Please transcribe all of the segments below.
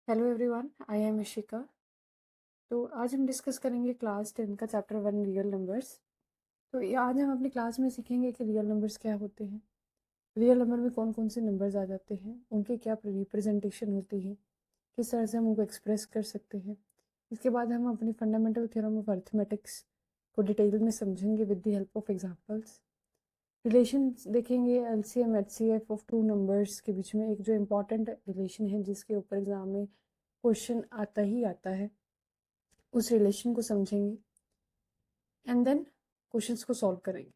Hello everyone, I am Ishika. तो आज हम डिस्कस करेंगे क्लास 10 का चैप्टर 1 रियल नंबर्स। तो ये आज हम अपनी क्लास में सीखेंगे कि रियल नंबर्स क्या होते हैं, रियल नंबर में कौन कौन से नंबर्स आ जाते हैं, उनके क्या रिप्रेजेंटेशन होती है, किस तरह से हम उनको एक्सप्रेस कर सकते हैं। इसके बाद हम अपनी फंडामेंटल थ्योरम ऑफ अर्थमेटिक्स को डिटेल में समझेंगे with the help of examples. Relation देखेंगे, LCM HCF of two numbers के बीच में एक जो इम्पॉर्टेंट रिलेशन है जिसके ऊपर एग्जाम में क्वेश्चन आता ही आता है, उस रिलेशन को समझेंगे एंड देन क्वेश्चंस को सॉल्व करेंगे।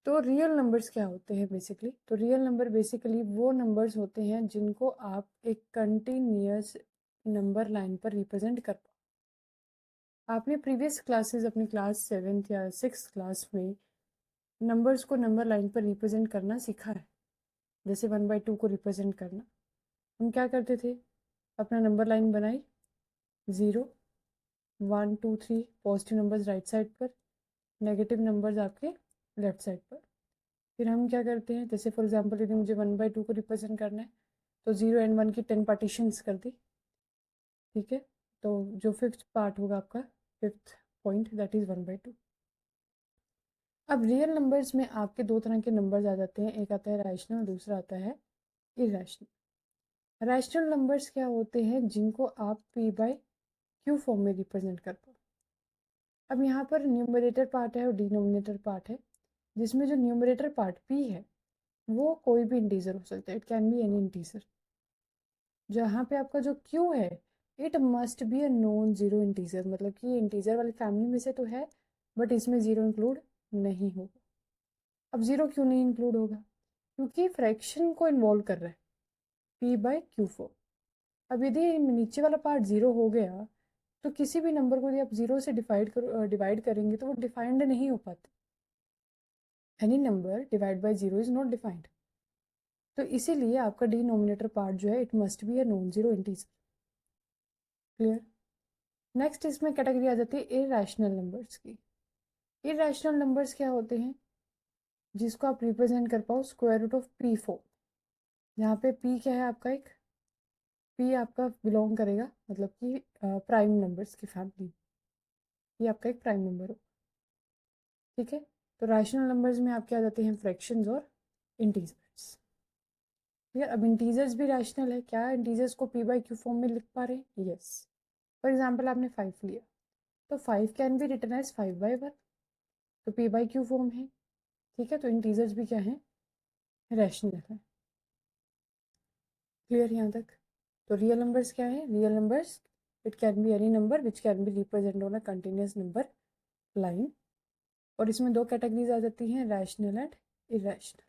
तो रियल नंबर्स क्या होते हैं बेसिकली? तो रियल नंबर बेसिकली वो नंबर्स होते हैं जिनको आप एक कंटिन्यूअस नंबर लाइन पर रिप्रेजेंट कर पाओ। आपने प्रीवियस क्लासेस अपनी क्लास 7th या 6th क्लास में नंबर्स को नंबर लाइन पर रिप्रेजेंट करना सीखा है। जैसे 1/2 को रिप्रेजेंट करना, हम क्या करते थे, अपना नंबर लाइन बनाई, 0 1 2 3 पॉजिटिव नंबर्स राइट साइड पर, नेगेटिव नंबर्स आपके लेफ्ट साइड पर। फिर हम क्या करते हैं, जैसे फॉर एग्जांपल यदि मुझे 1/2 को रिप्रेजेंट करना है तो 0 एंड 1 की 10 पार्टीशंस कर दी, ठीक है। तो जो फिफ्थ पार्ट होगा आपका, फिफ्थ पॉइंट, दैट इज 1/2। अब रियल नंबर्स में आपके दो तरह के नंबर्स आ जाते हैं, एक आता है रैशनल, दूसरा आता है इरेशनल। रैशनल नंबर्स क्या होते हैं, जिनको आप p/q फॉर्म में रिप्रेजेंट कर पाओ। अब यहाँ पर न्यूमरेटर पार्ट है और डिनोमिनेटर पार्ट है, जिसमें जो न्यूमरेटर पार्ट p है वो कोई भी इंटीजर हो सकता है, it can be any integer. जहाँ पे आपका जो q है, it must be a non zero integer, मतलब कि इंटीजर वाली फैमिली में से तो है बट इसमें जीरो इंक्लूड नहीं होगा। अब जीरो क्यों नहीं इंक्लूड होगा? क्योंकि फ्रैक्शन को इन्वॉल्व कर रहा है, p/q फॉर्म। अब यदि नीचे वाला पार्ट जीरो हो गया तो किसी भी नंबर को यदि आप जीरो से डिवाइड करेंगे तो वो डिफाइंड नहीं हो पाता। Any number divide by zero is not defined. तो इसीलिए आपका डिनोमिनेटर पार्ट जो है, it must be a non zero integer. Clear? Next इसमें कैटेगरी आ जाती है इरैशनल नंबर्स की। इरैशनल नंबर्स क्या होते हैं, जिसको आप रिप्रेजेंट कर पाओ square root of p form. यहाँ पे p क्या है आपका, एक p आपका बिलोंग करेगा, मतलब कि प्राइम नंबर्स की फैमिली, ये आपका एक प्राइम नंबर हो, ठीक है। तो रैशनल नंबर्स में आपके आ जाते हैं फ्रैक्शंस और इंटीजर्स। ठीक है, अब इंटीजर्स भी रैशनल है क्या? इंटीजर्स को p/q फॉर्म में लिख पा रहे हैं? यस। फॉर एग्जाम्पल आपने 5 लिया तो 5 कैन बी रिटन एज 5/1, तो p/q फॉर्म है, ठीक है। तो इंटीजर्स भी क्या है, रैशनल है। क्लियर यहाँ तक? तो रियल नंबर्स क्या है? Real numbers, it can be any number which can be represent on a continuous number line. और इसमें दो कैटेगरीज आ जाती हैं, रैशनल एंड इरेशनल।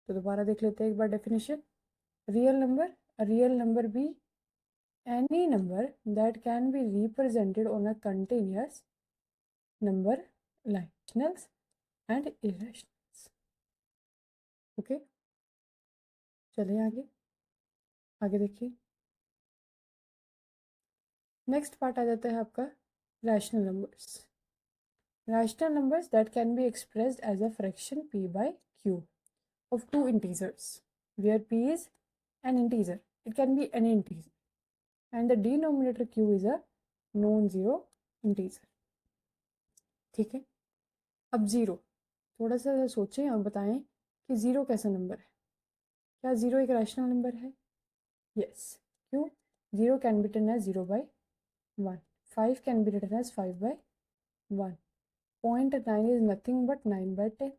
तो दोबारा देख लेते हैं एक बार definition. Real number b any number that can be represented on a continuous number line, rationals and irrationals। Okay, चलिए आगे आगे देखिए। नेक्स्ट पार्ट आ जाता है आपका rational numbers. Rational numbers that can be expressed as a fraction p/q of two integers, where p is an integer, it can be any integer, and the denominator q is a non-zero integer। ठीक है, अब zero, थोड़ा सा सोचें और बताएं कि zero कैसा नंबर है। क्या जीरो एक रैशनल नंबर है? यस। क्यों? Zero can be written as 0/1, 5 can be written as 5/1, 0.9 is nothing but 9/10,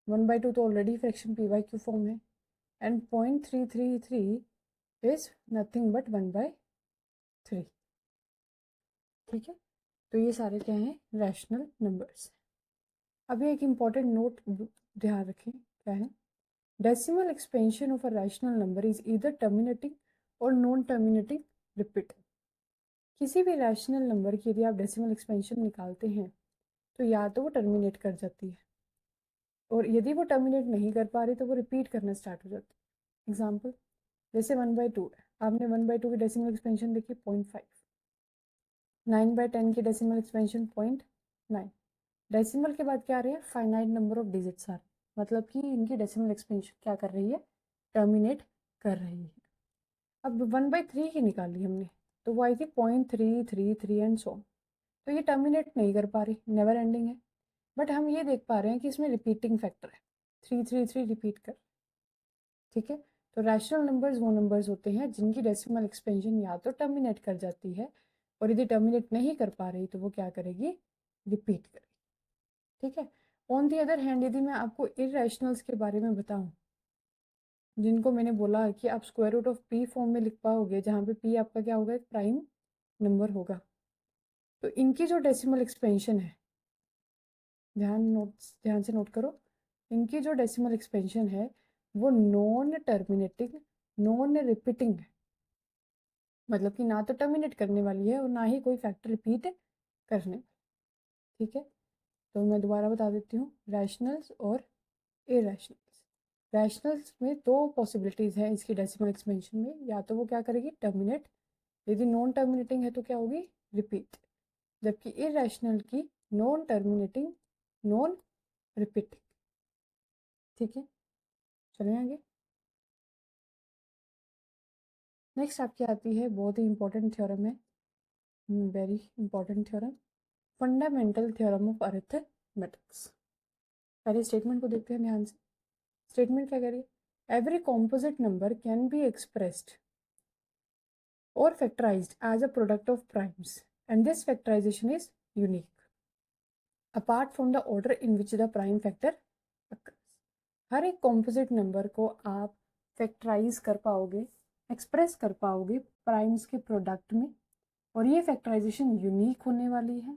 1/2 तो ऑलरेडी फ्रैक्शन p/q फॉर्म है, एंड 0.333 इज नथिंग बट 1/3। ठीक है, तो ये सारे क्या हैं, रैशनल नंबर्स। अभी एक इम्पॉर्टेंट नोट ध्यान रखें, क्या है, decimal expansion of a rational number is either terminating और नॉन टर्मिनेटिंग रिपीट। किसी भी रैशनल नंबर की यदि आप डेसिमल एक्सपेंशन निकालते हैं तो या तो वो टर्मिनेट कर जाती है, और यदि वो टर्मिनेट नहीं कर पा रही तो वो रिपीट करना स्टार्ट हो जाती है। एग्जाम्पल, जैसे 1/2 है, आपने 1/2 की डेसिमल एक्सपेंशन देखी 0.5, 9/10 की डेसिमल एक्सपेंशन 0.9। डेसिमल के बाद क्या आ रहे हैं, फाइनाइट नंबर ऑफ डिजिट्स आ रहे हैं, मतलब कि इनकी डेसिमल एक्सपेंशन क्या कर रही है, टर्मिनेट कर रही है। अब 1/3 की निकाली हमने, तो वो आई थी 0.333 एंड सो। तो ये टर्मिनेट नहीं कर पा रही, नेवर एंडिंग है। बट हम ये देख पा रहे हैं कि इसमें रिपीटिंग फैक्टर है, 333 रिपीट कर। ठीक है, तो रैशनल नंबर्स वो नंबर्स होते हैं जिनकी डेसिमल एक्सपेंशन या तो टर्मिनेट कर जाती है, और यदि टर्मिनेट नहीं कर पा रही तो वो क्या करेगी, रिपीट करेगी। ठीक है, ऑन दी अदर हैंड यदि मैं आपको इरेशनल्स के बारे में बताऊं, जिनको मैंने बोला कि आप square root of p form में लिख पाओगे, जहाँ पे पी आपका क्या होगा, एक प्राइम नंबर होगा, तो इनकी जो डेसिमल एक्सपेंशन है, ध्यान से नोट करो, इनकी जो डेसिमल एक्सपेंशन है वो नॉन टर्मिनेटिंग, नॉन रिपीटिंग है। मतलब कि ना तो टर्मिनेट करने वाली है और ना ही कोई फैक्टर रिपीट करने वाली। ठीक है, तो मैं दोबारा बता देती हूँ, रैशनल्स और इरेशनल्स। रैशनल्स में दो पॉसिबिलिटीज़ हैं इसकी डेसिमल एक्सपेंशन में, या तो वो क्या करेगी, टर्मिनेट, यदि नॉन टर्मिनेटिंग है तो क्या होगी, रिपीट। जबकि इरेशनल की नॉन टर्मिनेटिंग, नॉन रिपीटिंग। ठीक है, चलें आगे। नेक्स्ट आपकी आती है बहुत ही इंपॉर्टेंट थ्योरम है, very important theorem, fundamental theorem of arithmetics. पहले स्टेटमेंट को देखते हैं ध्यान से। स्टेटमेंट क्या करिए, every composite number can be expressed or factorized as a product of primes, and this factorization is unique apart from the order in which the prime factor occurs. हर एक composite number को आप factorise कर पाओगे, express कर पाओगे primes के product में, और ये फैक्टराइजेशन यूनिक होने वाली है।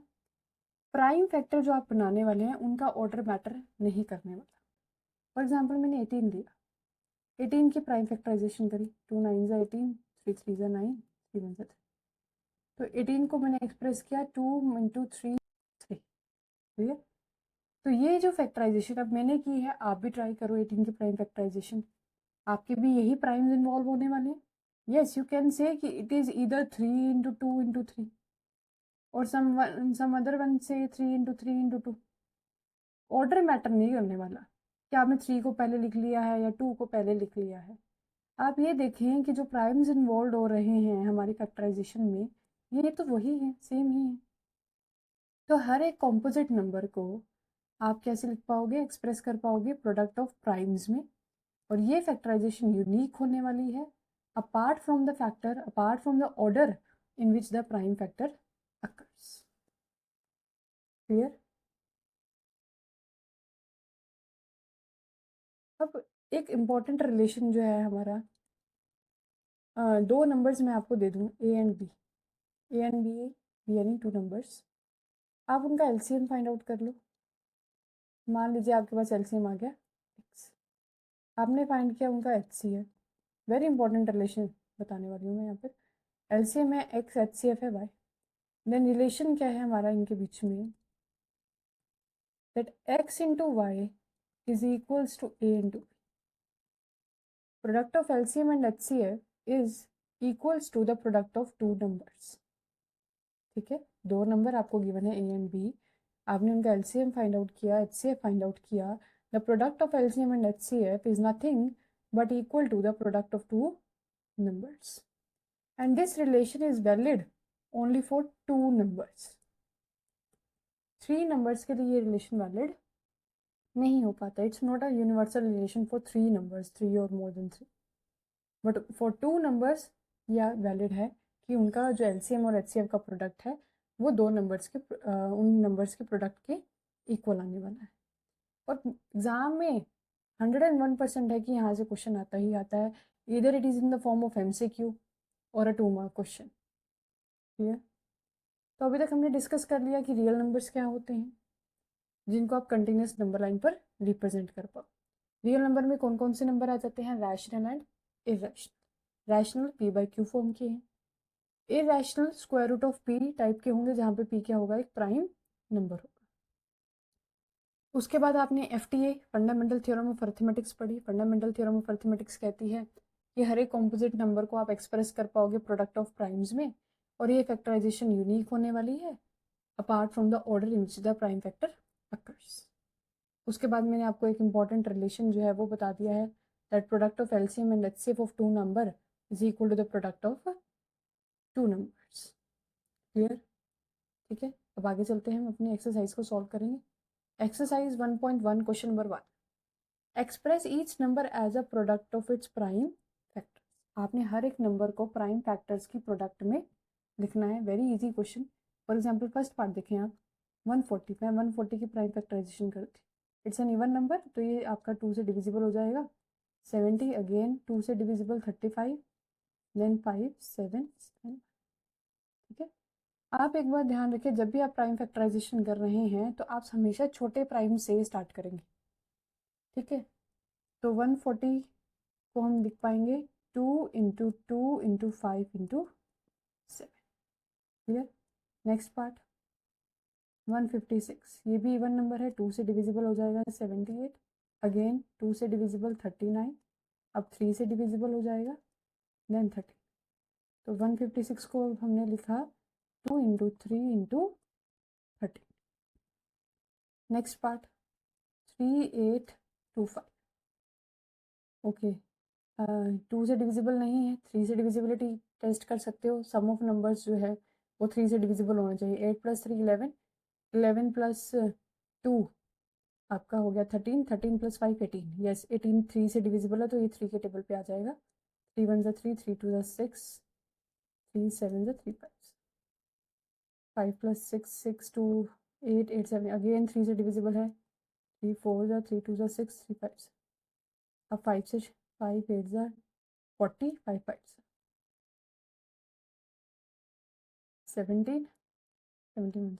प्राइम फैक्टर जो आप बनाने वाले हैं उनका ऑर्डर मैटर नहीं करने वाला। फॉर एग्जाम्पल मैंने 18 दिया, 18 की प्राइम फैक्टराइजेशन करी, 2 9 ज़ा 18, 3 3 ज़ा 9, 3 1 ज़ा 3, तो 18 को मैंने एक्सप्रेस किया 2 इंटू 3 3। क्लियर, तो ये जो फैक्टराइजेशन अब मैंने की है, आप भी ट्राई करो 18 की प्राइम फैक्टराइजेशन, आपके भी यही प्राइम्स इन्वॉल्व होने वाले हैं। यस, यू कैन से कि it is either 3 into 2 into 3 और सम अदर वन से 3 इंटू 3 इंटू 2। ऑर्डर मैटर नहीं करने वाला कि आपने 3 को पहले लिख लिया है या 2 को पहले लिख लिया है। आप ये देखें कि जो प्राइम्स इन्वॉल्व हो रहे हैं हमारी फैक्टराइजेशन में, ये तो वही है, सेम ही है। तो हर एक कॉम्पोजिट नंबर को आप कैसे लिख पाओगे, एक्सप्रेस कर पाओगे प्रोडक्ट ऑफ प्राइम्स में, और ये फैक्टराइजेशन यूनिक होने वाली है apart from the factor, apart from the order in which the prime factor occurs. Clear. अब एक इम्पॉर्टेंट रिलेशन जो है हमारा, दो नंबर्स मैं आपको दे दूँ, a and b, a and b यानी टू नंबर्स, आप उनका एलसीएम फाइंड आउट कर लो। मान लीजिए आपके पास एलसीएम आ गया x, आपने फाइंड किया उनका एचसीएफ। वेरी इंपॉर्टेंट रिलेशन बताने वाली हूँ मैं यहाँ पर। एलसीएम है x, एचसीएफ है y, देन रिलेशन क्या है हमारा इनके बीच में, that x into y is equals to a into b। Product of LCM and HCF is equals to the product of two numbers. ठीक है, दो नंबर आपको गिवन है ए एंड बी, आपने उनका एलसीएम फाइंड आउट किया, एचसीएफ फाइंड आउट किया, the product of LCM and HCF is nothing but equal to the product of two numbers, and this relation is valid only for two numbers. Three numbers के लिए ये relation valid नहीं हो पाता, it's not a universal relation for three numbers, three और more than three, but for two numbers यह valid है कि उनका जो एलसीएम और एचसीएफ का प्रोडक्ट है वो दो नंबर्स के उन नंबर्स के प्रोडक्ट के इक्वल आने वाला है। और एग्जाम में 101% है कि यहाँ से क्वेश्चन आता ही आता है, इधर it is in the form of MCQ और अ 2 मार्क क्वेश्चन। क्लियर, तो अभी तक हमने डिस्कस कर लिया कि रियल नंबर्स क्या होते हैं जिनको आप कंटिन्यूस नंबर लाइन पर रिप्रेजेंट कर पाओ। रियल नंबर में कौन कौन से नंबर आ जाते हैं, rational and irrational. Rational p by q form के हैं, irrational square root of p type के होंगे जहाँ पे पी क्या होगा, एक प्राइम नंबर होगा। उसके बाद आपने FTA fundamental theorem of arithmetics पढ़ी। फंडामेंटल थ्योरम ऑफ अरिथमेटिक्स कहती है कि हर एक कॉम्पोजिट नंबर को आप एक्सप्रेस कर पाओगे प्रोडक्ट ऑफ प्राइम्स में, और ये फैक्टराइजेशन यूनिक होने वाली है apart from the order in which the prime factor occurs. उसके बाद मैंने आपको एक इंपॉर्टेंट रिलेशन जो है वो बता दिया है, that product of LCM and HCF of two number is equal to the product of two numbers. Clear? ठीक है, अब आगे चलते हैं, हम अपनी एक्सरसाइज को सॉल्व करेंगे। Exercise 1.1 question number 1, express each number as a product of its prime factors. आपने हर एक नंबर को प्राइम फैक्टर्स की प्रोडक्ट में लिखना है। Very easy question. For example first part देखें आप, 140, मैं 140 की प्राइम फैक्टराइजेशन करती, इट्स एन इवन नंबर, तो ये आपका 2 से डिविजिबल हो जाएगा। 70 अगेन 2 से डिविजिबल, 35, देन 5 7 7। ठीक है, आप एक बार ध्यान रखिए, जब भी आप प्राइम फैक्टराइजेशन कर रहे हैं तो आप हमेशा छोटे प्राइम से स्टार्ट करेंगे। ठीक है, तो 140 को हम लिख पाएंगे 2 × 2 × 5 × 7। क्लियर? नेक्स्ट पार्ट 156, ये भी इवन नंबर है, 2 से डिविजिबल हो जाएगा 78, अगेन 2 से डिविजिबल 39, अब 3 से डिविजिबल हो जाएगा, देन 30। तो 156 को हमने लिखा 2 × 3 × 30। नेक्स्ट पार्ट 3825, ओके, 2 से डिविजिबल नहीं है, 3 से डिविजिबिलिटी टेस्ट कर सकते हो। सम ऑफ नंबर्स जो है वो 3 से डिविजिबल होना चाहिए। 8 + 3 11, 11 + 2 आपका हो गया 13, 13 + 5 18, यस 18 3 से डिविजिबल है, तो ये 3 के टेबल पे आ जाएगा। 3 1 3, 3 2 6, 3 7 3 5, 5 + 6 6 2 8 8 7, अगेन 3 से डिविजिबल है। 3 4 3 2 6, 3 5, अब 5 से 5 8 40, 5 5 17 17,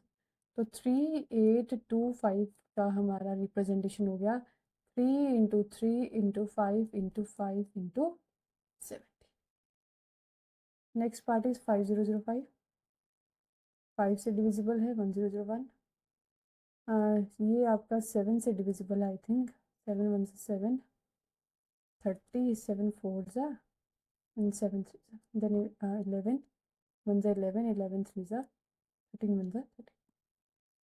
तो 3825 का हमारा रिप्रेजेंटेशन हो गया 3 × 3 × 5 × 5 × 70। नेक्स्ट पार्ट इज 5005, 5 से डिविजिबल है 1001, ये आपका 7 से डिविजिबल है, आई थिंक 7 1 से 7, 30 7 4 and 7 3, then 11 1 11, 11 3 13 1 13।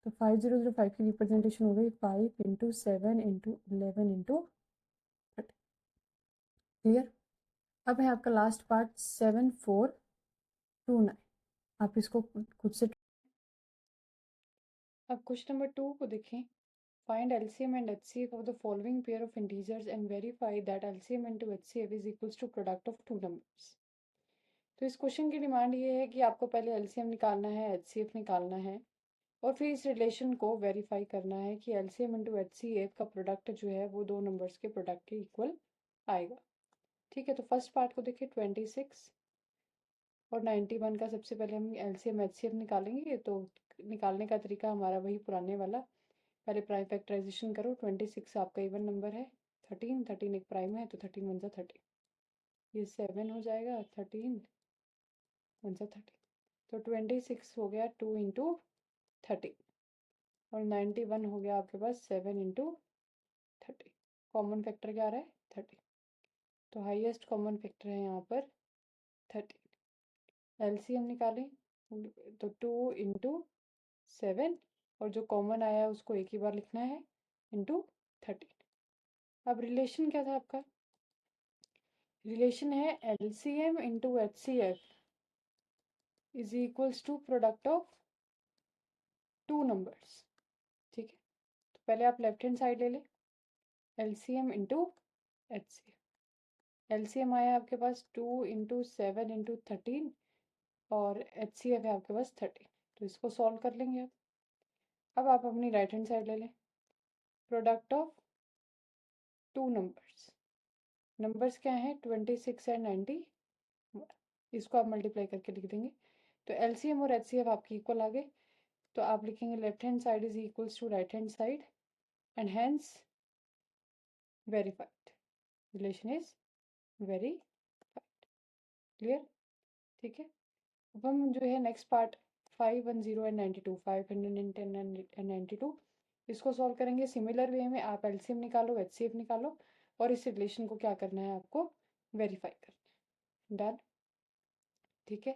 तो 5005 की रिप्रेजेंटेशन हो गई 5 × 7 × 11 × 30। क्लियर? अब है आपका लास्ट पार्ट 7429, आप इसको खुद से। अब क्वेश्चन नंबर 2 को देखें, find LCM and HCF of the following pair of integers and verify that LCM into HCF is equals to product of two numbers। तो इस क्वेश्चन की डिमांड ये है कि आपको पहले LCM निकालना है, HCF निकालना है, और फिर इस रिलेशन को वेरीफाई करना है कि LCM into HCF का प्रोडक्ट जो है वो दो नंबर्स के प्रोडक्ट के इक्वल आएगा। ठीक है, तो फर्स्ट पार्ट को देखिए, 26 और 91 का सबसे पहले हम LCM HCF निकालेंगे। तो निकालने का तरीका हमारा वही पुराने वाला, पहले प्राइम फैक्टराइजेशन करो। 26 आपका इवन नंबर है, 13 13 एक प्राइम है, तो 13 1 30, ये 7 हो जाएगा, 13 1 30, तो 26 हो गया 2 × 30, और 91 हो गया आपके पास 7 × 30। कॉमन फैक्टर क्या आ रहा है? 30, तो हाईएस्ट कॉमन फैक्टर है यहाँ पर 30। LCM निकालें तो 2 × 7, और जो कॉमन आया है उसको एक ही बार लिखना है, इंटू 13। अब रिलेशन क्या था आपका? रिलेशन है LCM × HCF is equals to product of two numbers. ठीक है, तो पहले आप लेफ्ट हैंड साइड ले लें, LCM × HCF। LCM आया आपके पास 2 × 7 × 13, और HCF है आपके पास 30, तो इसको सॉल्व कर लेंगे आप। अब आप अपनी राइट हैंड साइड ले लें, product of two numbers, numbers क्या हैं? 26 एंड 91, इसको आप मल्टीप्लाई करके लिख देंगे, तो LCM और HCF आपकी इक्वल आ गए। तो आप लिखेंगे left hand side is equals to right hand side, and hence verified, relation is verified. Clear? ठीक है, अब हम जो है नेक्स्ट पार्ट 510 एंड 92, 510 एंड 92, इसको सॉल्व करेंगे सिमिलर वे में। आप LCM निकालो, HCF निकालो, और इस रिलेशन को क्या करना है आपको? वेरीफाई करना है। डन? ठीक है,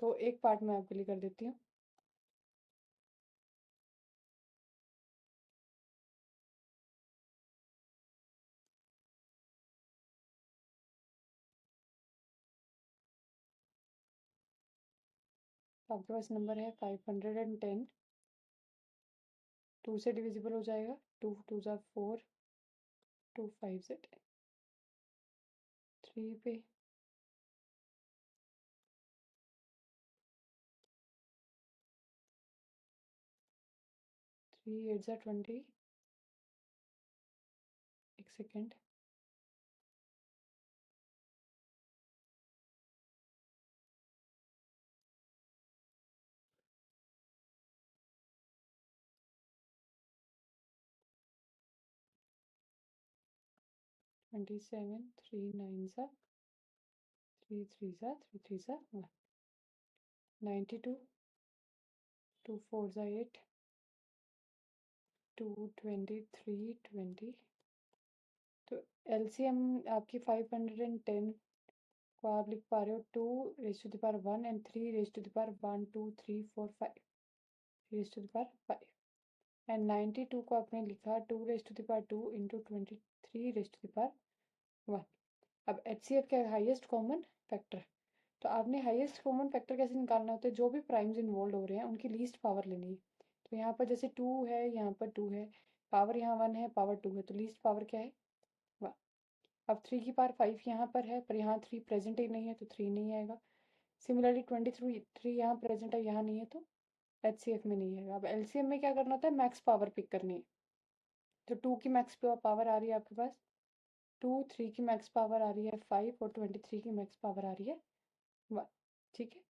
तो एक पार्ट मैं आपके लिए कर देती हूँ। आपके पास नंबर है 510, 2 से डिविजिबल हो जाएगा, 2 टू ज़ा 4, 2 5 से 10, 3 पे 3 8 ज़ा 20, एक सेकेंड, 27, 3 9 ज़ा 3 3 ज़ा 3 3 ज़ा 1, 92, 2 4 ज़ा 8, 2 23 20। तो एलसीएम आपकी 510 को आप लिख पा रहे हो 2 raise to the power 1 and 3 raise to the power 1 2 3 4 5, 3 raise to the power 5 and 92 को आपने लिखा 2 raise to the power 2 into 23 raise to the power 1। अब एचसीएफ क्या है? Highest common factor. तो आपने हाईएस्ट कॉमन फैक्टर कैसे निकालना होता है? जो भी प्राइम्स इन्वॉल्व हो रहे हैं उनकी लीस्ट पावर लेनी है। तो यहाँ पर जैसे 2 है, यहाँ पर 2 है, पावर यहाँ 1 है, पावर 2 है, तो लीस्ट पावर क्या है? 1। अब 3 की पावर 5 यहाँ पर है, पर यहाँ 3 प्रेजेंट ही नहीं है, तो 3 नहीं आएगा। सिमिलरली 23 यहाँ प्रेजेंट है, यहाँ नहीं है, तो एचसीएफ में नहीं आएगा। अब एलसीएम में क्या करना होता है? मैक्स पावर पिक करनी है। तो 2 की मैक्स पावर आ रही है आपके पास 2, 3 की मैक्स पावर आ रही है 5 और 23 की मैक्स पावर आ रही है 1। ठीक है,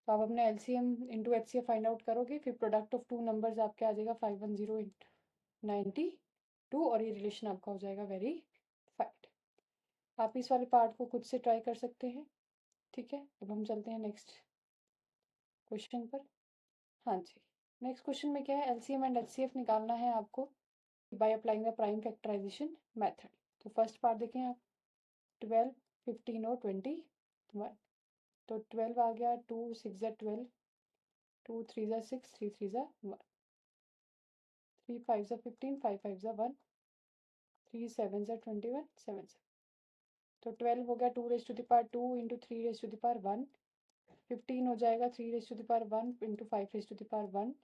तो आप अपने LCM into HCF find out करोगे, फिर प्रोडक्ट ऑफ टू नंबर्स आपके आ जाएगा 510 इंटू 92 और ये रिलेशन आपका हो जाएगा वेरीफाइड। आप इस वाले पार्ट को खुद से ट्राई कर सकते हैं। ठीक है, अब हम चलते हैं नेक्स्ट क्वेश्चन पर। हाँ जी, नेक्स्ट क्वेश्चन में क्या है? एलसीएम एंड एचसीएफ निकालना है आपको by applying the prime factorisation method. तो फर्स्ट पार्ट देखें आप, 12 15 और 21। तो 12 आ गया, 2 6 ज़ा 12, 2 3 ज़ा 6, 3 3 ज़ा 1, 3 5 ज़ा 15, 5 5 ज़ा 1, 3 7 ज़ा 21, 7 7। तो 12 हो गया 2 raise to the power 2 into 3 raise to the power 1, 15 हो जाएगा 3 raise to the power 1 into 5 raise to the power 1,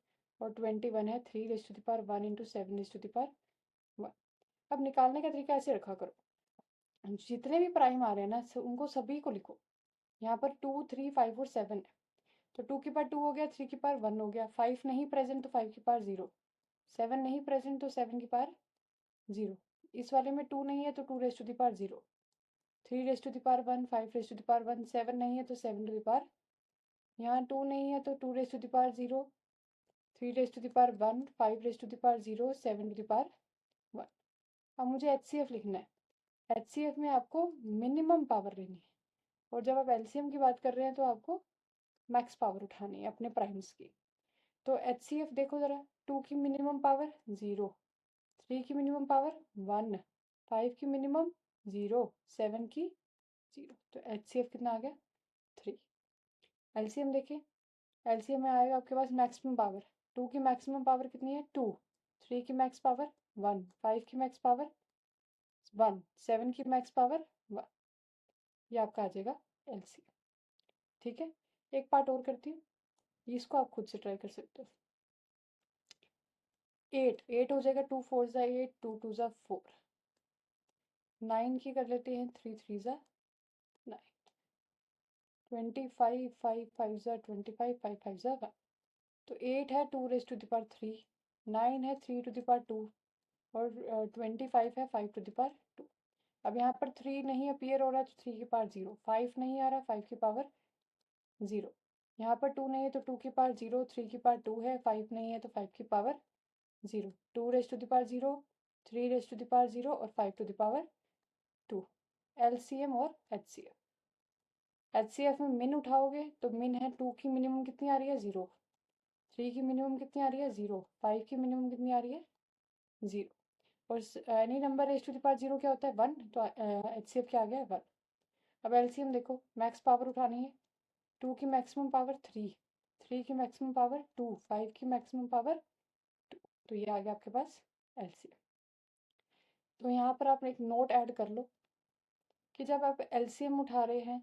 और 21 है 3 raise to the power 1 into 7 raise to the power 1। अब निकालने का तरीका ऐसे रखा करो, जितने भी प्राइम आ रहे हैं ना उनको सभी को लिखो। यहाँ पर 2 3 5 और 7 है, तो 2 की पावर 2 हो गया, 3 की पावर 1 हो गया, 5 नहीं प्रेजेंट तो 5 की पावर 0, 7 नहीं प्रेजेंट तो 7 की पावर 0। इस वाले में 2 नहीं है तो 2 raise to the power 0, 3 raise to the power 1, 5 raise to the power 1, 7 नहीं है तो 7 टू द पावर, यहाँ 2 नहीं है तो 2 raise to the power 0, 3 raise to the power 1, 5 raise to the power 0, 7 to the power 1। अब मुझे एचसीएफ लिखना है। एचसीएफ में आपको मिनिमम पावर लेनी है, और जब आप एलसीएम की बात कर रहे हैं तो आपको मैक्स पावर उठानी है अपने प्राइम्स की। तो एचसीएफ देखो ज़रा, 2 की मिनिमम पावर 0, 3 की मिनिमम पावर 1, 5 की मिनिमम 0, 7 की 0, तो एचसीएफ कितना आ गया? 3। एलसीएम देखिए, एलसीएम में आएगा आपके पास मैक्सिमम पावर, 2 की मैक्सिमम पावर कितनी है? 2, 3 की मैक्स पावर 1, 5 की मैक्स पावर 1, 7 की मैक्स पावर 1। ये आपका आ जाएगा एलसीएम। ठीक है, एक पार्ट और करती हूँ, इसको आप खुद से ट्राई कर सकते हो। 8 हो जाएगा, 2 4 ज़ा 8, 2 2 ज़ा 4, 9 की कर लेते हैं, 3 3 ज़ा 9, 25 5 5 ज़ा 25, 5 5 ज़ा 1। तो 8 है 2 रेज़ टू द पावर 3, 9 है 3 टू द पावर 2, और 25 है 5 टू द पावर 2। अब यहाँ पर 3 नहीं अपीयर हो रहा तो 3 की पावर 0, 5 नहीं आ रहा 5 की पावर 0, यहाँ पर 2 नहीं है तो 2 की पावर 0, 3 की पावर 2 है, 5 नहीं है तो 5 की power 0, 2 raise to the power 0, 3 raise to the power 0 और 5 टू द पावर 2। एलसीएम और एचसीएफ। एचसीएफ में मिन उठाओगे तो मिन है 2 की मिनिमम कितनी आ रही है? 0, 3 की मिनिमम कितनी आ रही है? 0, 5 की मिनिमम कितनी आ रही है? 0, और any number raise to the power 0 क्या होता है? 1, तो एचसीएफ क्या आ गया? 1। अब एलसीएम देखो, मैक्स पावर उठानी है, 2 की मैक्सिमम पावर 3, 3 की मैक्सिमम पावर 2, 5 की मैक्सिमम पावर 2, तो ये आ गया आपके पास एलसीएम। तो यहाँ पर आप एक नोट ऐड कर लो कि जब आप एलसीएम उठा रहे हैं,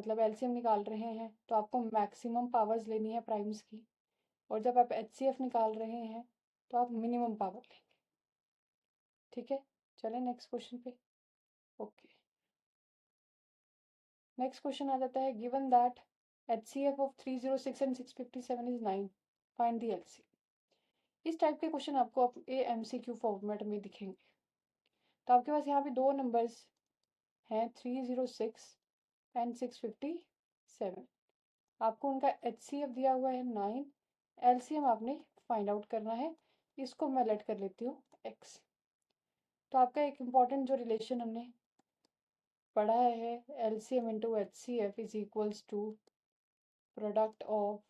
मतलब एलसीएम निकाल रहे हैं तो आपको मैक्सिमम पावर्स लेनी है प्राइम्स की, और जब आप एचसीएफ निकाल रहे हैं तो आप मिनिमम पावर लेंगे। ठीक है, चलें नेक्स्ट क्वेश्चन पे। ओके, नेक्स्ट क्वेश्चन आ जाता है, given that HCF of 306 and 657 is 9, find the LCM। इस टाइप के क्वेश्चन आपको MCQ फॉर्मेट में दिखेंगे। तो आपके पास यहाँ पे दो नंबर्स हैं 306 एंड 657। आपको उनका HCF दिया हुआ है 9, LCM आपने फाइंड आउट करना है। इसको मैं लेट कर लेती हूँ x। तो आपका एक इम्पॉर्टेंट जो रिलेशन हमने पढ़ा है, LCM into HCF is equals to product of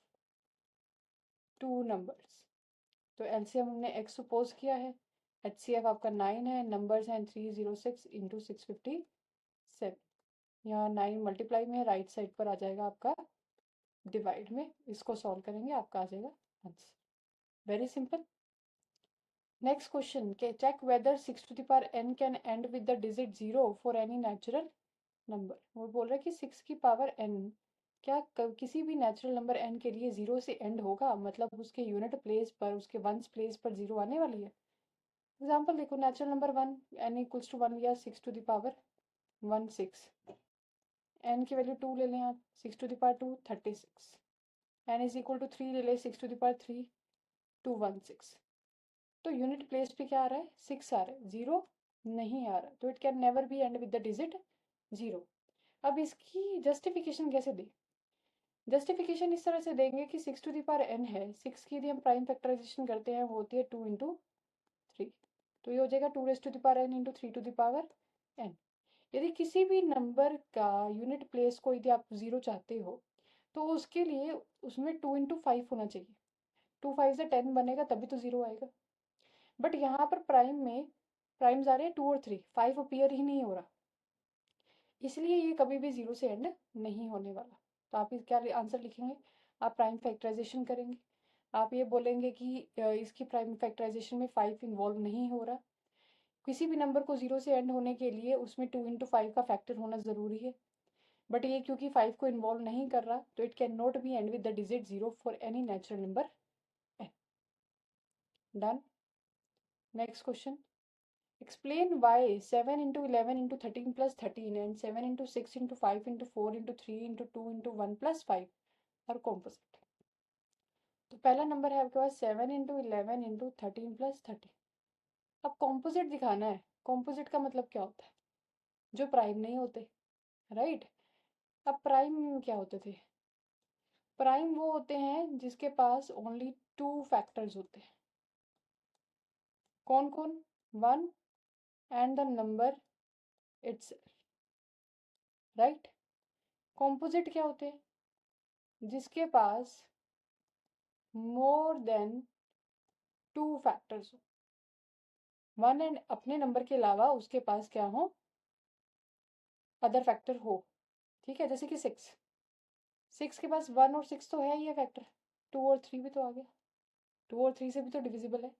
two numbers. तो LCM हमने x सपोज किया है, HCF आपका 9 है, नंबर्स हैं 306 इंटू 657। यहाँ 9 मल्टीप्लाई में राइट साइड पर आ जाएगा आपका डिवाइड में, इसको सॉल्व करेंगे आपका आ जाएगा answer. Very simple. Next question के check whether 6 to the power n can end with the digit 0 for any natural number. वो बोल रहा है कि 6 की पावर n क्या किसी भी नेचुरल नंबर n के लिए 0 से एंड होगा, मतलब उसके यूनिट प्लेस पर, उसके वंस प्लेस पर 0 आने वाली है। एग्जाम्पल देखो, natural number 1 n equals to 1 लिया, 6 टू द पावर 1 6, n की वैल्यू 2 ले लें आप, 6 to the power 2 36, n is equal to 3 ले लें, 6 टू द पावर 3 216। तो यूनिट प्लेस पे क्या आ रहा है, 6 आ रहा है, 0 नहीं आ रहा, तो it can never be and with the digit 0। अब इसकी जस्टिफिकेशन कैसे दें? जस्टिफिकेशन इस तरह से देंगे कि 6 टू द पावर n है, 6 की यदि हम प्राइम फैक्टराइजेशन करते हैं वो होती है 2 इंटू 3, तो ये हो जाएगा 2 raise to the power n into 3 to the power n। यदि किसी भी नंबर का यूनिट प्लेस को यदि आप 0 चाहते हो तो उसके लिए उसमें 2 इंटू 5 होना चाहिए, 2 5 से 10 बनेगा तभी तो 0 आएगा। बट यहाँ पर प्राइम में प्राइम्स आ रहे हैं 2 और 3, 5 अपीयर ही नहीं हो रहा, इसलिए ये कभी भी 0 से एंड नहीं होने वाला। तो आप इस क्या आंसर लिखेंगे, आप प्राइम फैक्टराइजेशन करेंगे, आप ये बोलेंगे कि इसकी प्राइम फैक्टराइजेशन में 5 इन्वॉल्व नहीं हो रहा। किसी भी नंबर को 0 से एंड होने के लिए उसमें 2 इंटू 5 का फैक्टर होना ज़रूरी है, बट ये क्योंकि 5 को इन्वॉल्व नहीं कर रहा तो it can not be and with the digit 0 for any natural number n। Done. Next question, explain why 7 into 11 into 13 plus 13 and 7 into 6 into 5 into 4 into 3 into 2 into 1 plus 5 are composite। तो पहला number है आपके पास 7 into 11 into 13 plus 13। अब composite दिखाना है। Composite का मतलब क्या होता है, जो प्राइम नहीं होते, राइट। अब प्राइम क्या होते थे, प्राइम वो होते हैं जिसके पास ओनली 2 फैक्टर्स होते हैं। कौन कौन, 1 and the number itself, right. Composite क्या होते हैं, जिसके पास मोर देन 2 फैक्टर्स हो, 1 एंड अपने नंबर के अलावा उसके पास क्या हो, अदर फैक्टर हो। ठीक है, जैसे कि 6 के पास 1 और 6 तो है ही है फैक्टर, 2 और 3 भी तो आ गया, 2 और 3 से भी तो डिविजिबल है।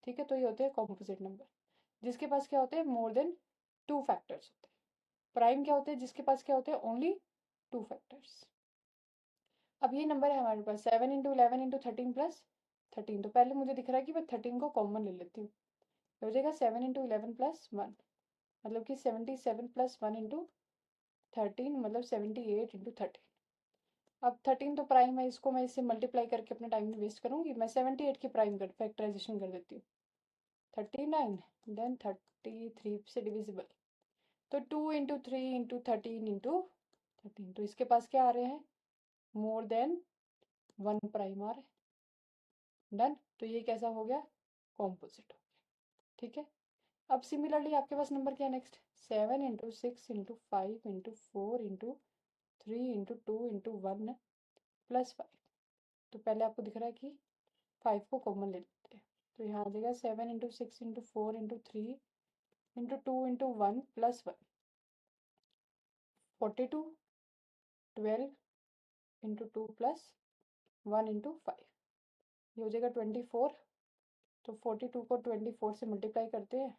ठीक है, तो ये होते हैं कॉम्पोजिट नंबर, जिसके पास क्या होते हैं, मोर देन 2 फैक्टर्स होते हैं। प्राइम क्या होते हैं, जिसके पास क्या होते हैं, ओनली 2 फैक्टर्स। अब ये नंबर है हमारे पास 7 इंटू 11 इंटू 13 प्लस 13, तो पहले मुझे दिख रहा है कि मैं 13 को कॉमन ले लेती हूँ, हो जाएगा 7 इंटू 11 प्लस 1, मतलब कि 77 प्लस 1 इंटू 13, मतलब 78 इंटू 13। अब 13 तो प्राइम है, इसको मैं इससे मल्टीप्लाई करके अपना टाइम वेस्ट करूंगी, मैं 78 की प्राइम कर फैक्टराइजेशन कर देती हूँ, 39 देन 33 से डिविजिबल, तो 2 इंटू 3 इंटू 13 इंटू 13, तो इसके पास क्या आ रहे हैं, मोर देन 1 प्राइम आ रहे हैं। डन। तो ये कैसा हो गया, कॉम्पोजिट हो गया। ठीक है, अब सिमिलरली आपके पास नंबर क्या है next, 7 into 6 into 5 into 4 into 3 into 2 into 1 plus 5। तो पहले आपको दिख रहा है कि 5 को कॉमन ले लेते हैं, तो यहाँ आ जाएगा 7 into 6 into 4 into 3 into 2 into 1 plus 1, 42, 12 into 2 plus 1 into 5, ये हो जाएगा 24। तो 42 को 24 से मल्टीप्लाई करते हैं,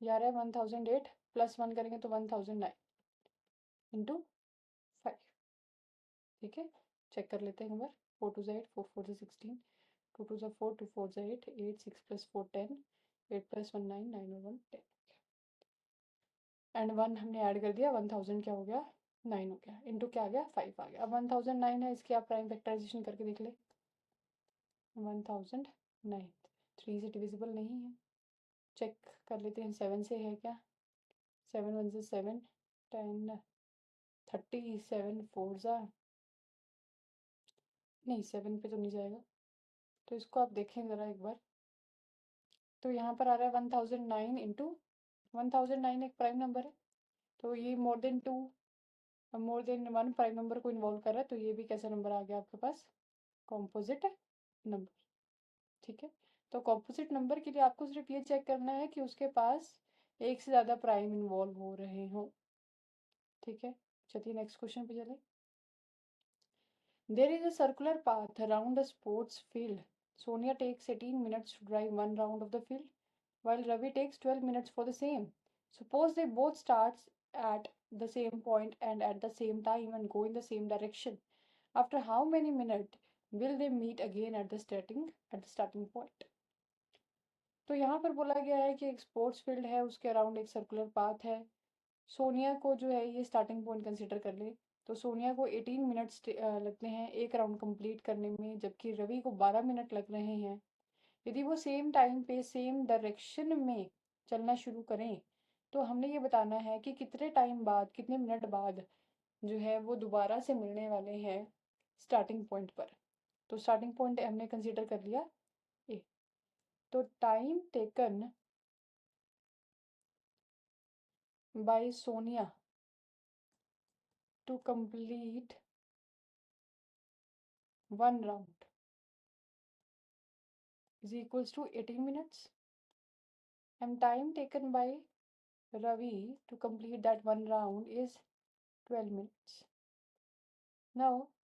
ये आ रहा है 1008 प्लस 1 करेंगे तो 1009 इंटू 5। ठीक है, चेक कर लेते हैं एक बार। 4 2 8, 4 4 16, 2 2 4, 2 4 8, 8 6 प्लस 4 10, 8 प्लस 1 9, 9 और 1 10 एंड 1 हमने ऐड कर दिया, 1000 क्या हो गया 9 हो गया, इंटू क्या आ गया 5 आ गया। अब 1009 है, इसकी आप प्राइम फैक्टराइजेशन करके देख ले। 1009 3 से डिविजिबल नहीं है, चेक कर लेते हैं 7 से है क्या। 7 1 से 7, 10 30, 7 4 ज़ा नहीं 7 पे तो नहीं जाएगा, तो इसको आप देखें ज़रा एक बार। तो यहाँ पर आ रहा है 1009 इंटू 1009 एक प्राइम नंबर है, तो ये more than one prime number को इन्वॉल्व कर रहा है, तो ये भी कैसा नंबर आ गया आपके पास, कॉम्पोजिट नंबर। ठीक है, तो कॉम्पोजिट नंबर के लिए आपको सिर्फ ये चेक करना है कि उसके पास एक से ज़्यादा प्राइम इन्वॉल्व हो रहे हों। ठीक है, चलिए नेक्स्ट क्वेश्चन पे चले। There is a circular path around a sports field. Sonia takes 18 minutes to drive one round of the field, while Ravi takes 12 minutes for the same. Suppose they both start at the same point and at the same time and go in the same direction. After how many minutes will they meet again at the starting point? तो यहाँ पर बोला गया है कि एक sports field है, उसके अराउंड एक सर्कुलर पाथ है। सोनिया को जो है ये स्टार्टिंग पॉइंट कंसिडर कर ले, तो सोनिया को 18 मिनट्स लगते हैं एक राउंड कंप्लीट करने में, जबकि रवि को 12 मिनट लग रहे हैं। यदि वो सेम टाइम पे सेम डायरेक्शन में चलना शुरू करें, तो हमने ये बताना है कि कितने टाइम बाद, कितने मिनट बाद जो है वो दोबारा से मिलने वाले हैं स्टार्टिंग पॉइंट पर। तो स्टार्टिंग पॉइंट हमने कंसिडर कर लिया ए। तो time taken by Sonia to complete one round is equals to 18 minutes, and time taken by Ravi to complete that one round is 12 minutes. Now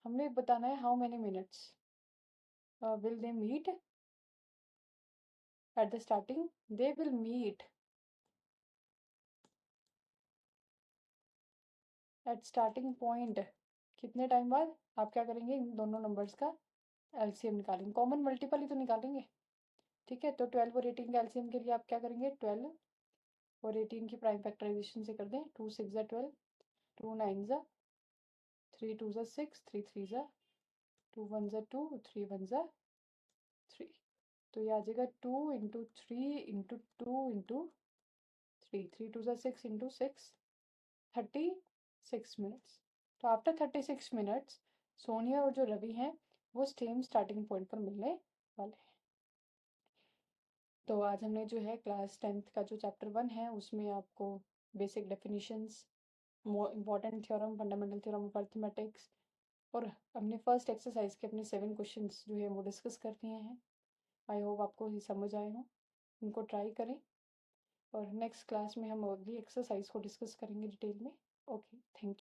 हमने बताना है how many minutes will they meet at the starting. They will meet at starting point कितने time बाद। आप क्या करेंगे, इन दोनों numbers का एलसीएम निकालेंगे, कॉमन मल्टीपल ही तो निकालेंगे। ठीक है, तो 12 और 18 के एलसीएम के लिए आप क्या करेंगे, 12 और 18 की प्राइम फैक्टराइजेशन से कर दें। 2 6 ज़ा 12, 2 9 ज़ा, 3 2 ज़ा 6, 3 3 ज़ा 2 1 ज़ा 2, 3 1 ज़ा 3। तो ये आ जाएगा 2 इंटू 3 इंटू 2 इंटू 3, 3 2 ज़ा 6 इंटू 6, 36 मिनट्स। तो आफ्टर 36 मिनट्स सोनिया और जो रवि हैं वो सेम स्टार्टिंग पॉइंट पर मिलने वाले हैं। तो आज हमने जो है क्लास 10th का जो चैप्टर 1 है उसमें आपको basic definitions, important theorem, fundamental theorem of arithmetics, और हमने फर्स्ट एक्सरसाइज के अपने 7 क्वेश्चंस जो है वो डिस्कस कर लिए हैं। आई होप आपको ये समझ आए हों, इनको ट्राई करें, और नेक्स्ट क्लास में हम अगली एक्सरसाइज को डिस्कस करेंगे डिटेल में। Okay, thank you.